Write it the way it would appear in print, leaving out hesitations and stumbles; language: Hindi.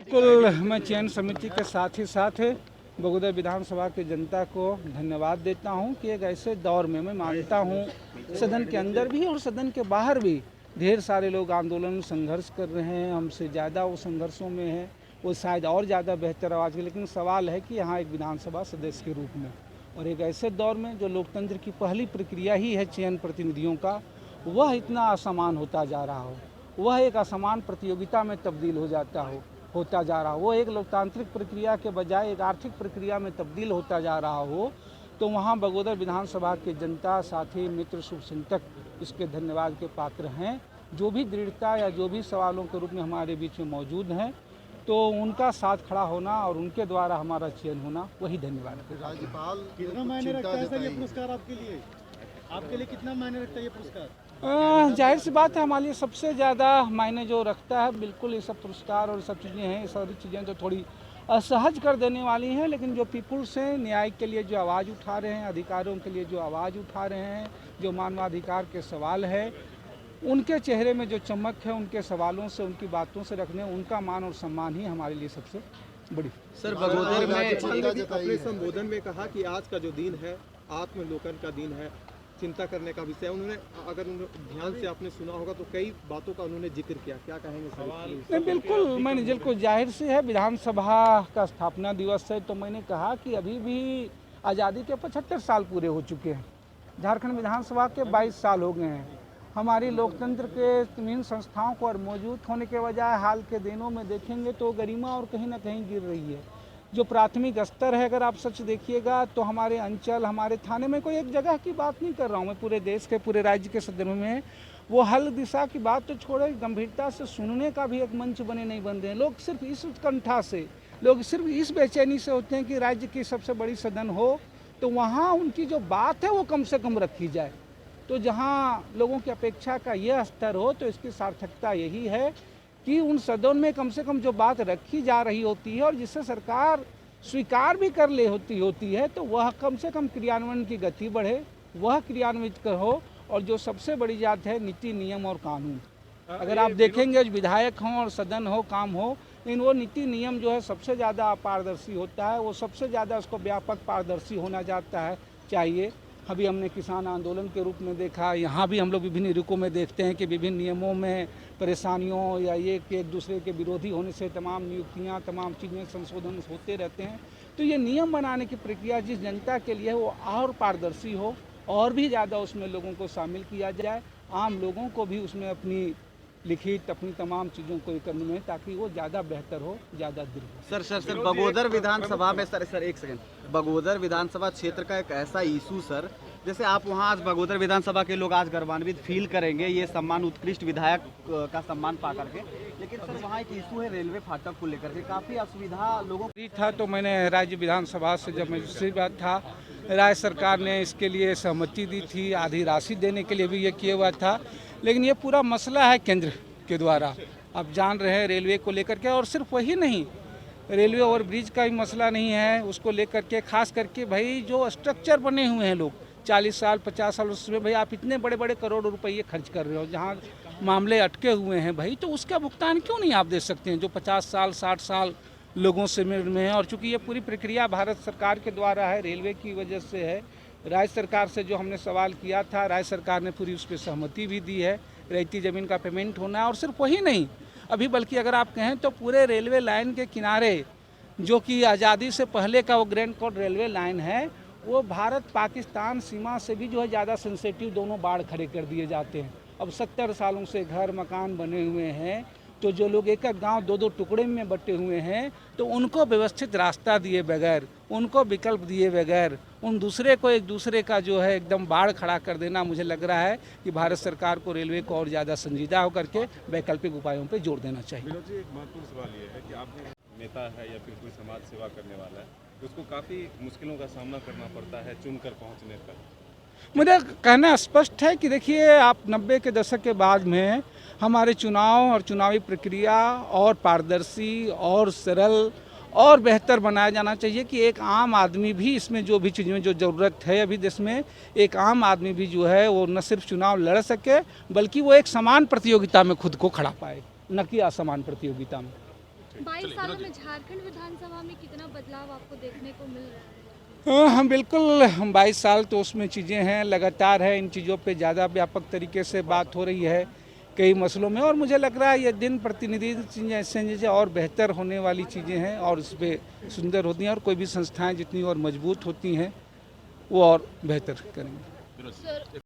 बिल्कुल, मैं चयन समिति के साथ ही साथ बगोदर विधानसभा की जनता को धन्यवाद देता हूं कि एक ऐसे दौर में मैं मानता हूं सदन के अंदर भी और सदन के बाहर भी ढेर सारे लोग आंदोलन संघर्ष कर रहे हैं, हमसे ज़्यादा वो संघर्षों में हैं, वो शायद और ज़्यादा बेहतर आवाज़ के, लेकिन सवाल है कि यहाँ एक विधानसभा सदस्य के रूप में और एक ऐसे दौर में जो लोकतंत्र की पहली प्रक्रिया ही है चयन प्रतिनिधियों का, वह इतना असमान होता जा रहा हो, वह एक असमान प्रतियोगिता में तब्दील होता जा रहा हो, वो एक लोकतांत्रिक प्रक्रिया के बजाय एक आर्थिक प्रक्रिया में तब्दील होता जा रहा हो, तो वहाँ बगोदर विधानसभा के जनता, साथी, मित्र, शुभचिंतक इसके धन्यवाद के पात्र हैं। जो भी दृढ़ता या जो भी सवालों के रूप में हमारे बीच में मौजूद हैं, तो उनका साथ खड़ा होना और उनके द्वारा हमारा चयन होना, वही धन्यवाद है। राज्यपाल कितना मायने रखता है सर ये पुरस्कार आपके लिए? आपके लिए कितना मायने रखता है ये पुरस्कार? जाहिर सी बात है, हमारे लिए सबसे ज़्यादा मायने जो रखता है, बिल्कुल ये सब पुरस्कार और सब चीज़ें हैं, ये सारी चीज़ें तो थोड़ी असहज कर देने वाली हैं, लेकिन जो पीपुल्स हैं, न्याय के लिए जो आवाज़ उठा रहे हैं, अधिकारों के लिए जो आवाज़ उठा रहे हैं, जो मानवाधिकार के सवाल है, उनके चेहरे में जो चमक है, उनके सवालों से, उनकी बातों से रखने, उनका मान और सम्मान ही हमारे लिए सबसे बड़ी। सर, बगोदर में अपने संबोधन में कहा कि आज का जो दिन है आत्मलोकन का दिन है, चिंता करने का विषय। उन्होंने, अगर ध्यान से आपने सुना होगा तो कई बातों का उन्होंने जिक्र किया, क्या कहेंगे सवाल? नहीं, बिल्कुल, मैंने बिल्कुल जाहिर से है, विधानसभा का स्थापना दिवस है, तो मैंने कहा कि अभी भी आज़ादी के 75 साल पूरे हो चुके हैं, झारखंड विधानसभा के 22 साल हो गए हैं। हमारी लोकतंत्र के विभिन्न संस्थाओं को और मौजूद होने के बजाय हाल के दिनों में देखेंगे तो गरिमा और कहीं ना कहीं गिर रही है। जो प्राथमिक स्तर है, अगर आप सच देखिएगा तो हमारे अंचल, हमारे थाने में, कोई एक जगह की बात नहीं कर रहा हूँ मैं, पूरे देश के, पूरे राज्य के संदर्भ में, वो हल दिशा की बात तो छोड़े, गंभीरता से सुनने का भी एक मंच नहीं बन रहे हैं। लोग सिर्फ इस उत्कंठा से, लोग सिर्फ इस बेचैनी से होते हैं कि राज्य की सबसे बड़ी सदन हो तो वहाँ उनकी जो बात है वो कम से कम रखी जाए। तो जहाँ लोगों की अपेक्षा का यह स्तर हो, तो इसकी सार्थकता यही है कि उन सदन में कम से कम जो बात रखी जा रही होती है और जिसे सरकार स्वीकार भी कर ले होती है, तो वह कम से कम क्रियान्वयन की गति बढ़े, वह क्रियान्वित हो। और जो सबसे बड़ी बात है, नीति, नियम और कानून। अगर आप देखेंगे विधायक हों और सदन हो, काम हो, लेकिन वो नीति नियम जो है सबसे ज़्यादा अपारदर्शी होता है, वो सबसे ज़्यादा उसको व्यापक पारदर्शी होना जाता है चाहिए। अभी हमने किसान आंदोलन के रूप में देखा, यहाँ भी हम लोग विभिन्न रूपों में देखते हैं कि विभिन्न नियमों में परेशानियों या ये कि एक दूसरे के विरोधी होने से तमाम नियुक्तियाँ, तमाम चीज़ें, संशोधन होते रहते हैं। तो ये नियम बनाने की प्रक्रिया जिस जनता के लिए वो और पारदर्शी हो, और भी ज़्यादा उसमें लोगों को शामिल किया जाए, आम लोगों को भी उसमें अपनी लिखित, अपनी तमाम चीज़ों को करने में, ताकि वो ज़्यादा बेहतर हो, ज़्यादा दृढ़ हो। सर बगोदर विधानसभा में सर एक सेकंड, बगोदर विधानसभा क्षेत्र का एक ऐसा इशू सर, जैसे आप वहाँ आज बगोदर विधानसभा के लोग आज गौरवान्वित फील करेंगे ये सम्मान, उत्कृष्ट विधायक का सम्मान पा करके, लेकिन सर वहाँ एक इशू है रेलवे फाटक को लेकर के, काफ़ी असुविधा लोगों को था। तो मैंने राज्य विधानसभा से जब मैं बात था, राज्य सरकार ने इसके लिए सहमति दी थी, आधी राशि देने के लिए भी ये किया हुआ था, लेकिन ये पूरा मसला है केंद्र के द्वारा, आप जान रहे हैं, रेलवे को लेकर के। और सिर्फ वही नहीं, रेलवे ओवर ब्रिज का भी मसला नहीं है, उसको लेकर के खास करके भाई जो स्ट्रक्चर बने हुए हैं, लोग 40 साल 50 साल, उसमें भाई आप इतने बड़े बड़े करोड़ रुपये खर्च कर रहे हो, जहाँ मामले अटके हुए हैं भाई, तो उसका भुगतान क्यों नहीं आप दे सकते हैं, जो 50 साल 60 साल लोगों से में है। और चूँकि ये पूरी प्रक्रिया भारत सरकार के द्वारा है, रेलवे की वजह से है, राज्य सरकार से जो हमने सवाल किया था, राज्य सरकार ने पूरी उस पर सहमति भी दी है, रहती ज़मीन का पेमेंट होना है। और सिर्फ वही नहीं, अभी बल्कि अगर आप कहें तो पूरे रेलवे लाइन के किनारे, जो कि आज़ादी से पहले का वो ग्रैंड कोड रेलवे लाइन है, वो भारत पाकिस्तान सीमा से भी जो है ज़्यादा सेंसिटिव, दोनों बाढ़ खड़े कर दिए जाते हैं। अब 70 सालों से घर मकान बने हुए हैं, तो जो लोग एक एक गांव 2-2 टुकड़े में बटे हुए हैं, तो उनको व्यवस्थित रास्ता दिए बगैर, उनको विकल्प दिए बगैर, उन दूसरे को एक दूसरे का जो है एकदम बाढ़ खड़ा कर देना, मुझे लग रहा है कि भारत सरकार को रेलवे को और ज़्यादा संजीदा होकर के वैकल्पिक उपायों पर जोर देना चाहिए। विनोद जी, एक महत्वपूर्ण सवाल ये है कि आप नेता है या फिर कोई समाज सेवा करने वाला है, तो उसको काफ़ी मुश्किलों का सामना करना पड़ता है चुनकर पहुँचने पर। मुझे कहना स्पष्ट है कि देखिए, आप 90 के दशक के बाद में हमारे चुनाव और चुनावी प्रक्रिया और पारदर्शी और सरल और बेहतर बनाया जाना चाहिए कि एक आम आदमी भी इसमें जो भी चीज़ों में जो ज़रूरत है अभी देश में, एक आम आदमी भी जो है वो न सिर्फ चुनाव लड़ सके, बल्कि वो एक समान प्रतियोगिता में खुद को खड़ा पाए, न कि असमान प्रतियोगिता में। 22 सालों में झारखंड विधानसभा में कितना बदलाव आपको देखने को मिल रहा है? हम बिल्कुल, हम 22 साल तो उसमें चीज़ें हैं, लगातार है, इन चीज़ों पे ज़्यादा व्यापक तरीके से बात हो रही है कई मसलों में, और मुझे लग रहा है ये दिन प्रतिनिधि जैसे और बेहतर होने वाली चीज़ें हैं और इस पर सुंदर होती हैं, और कोई भी संस्थाएं जितनी और मजबूत होती हैं वो और बेहतर करेंगे। सर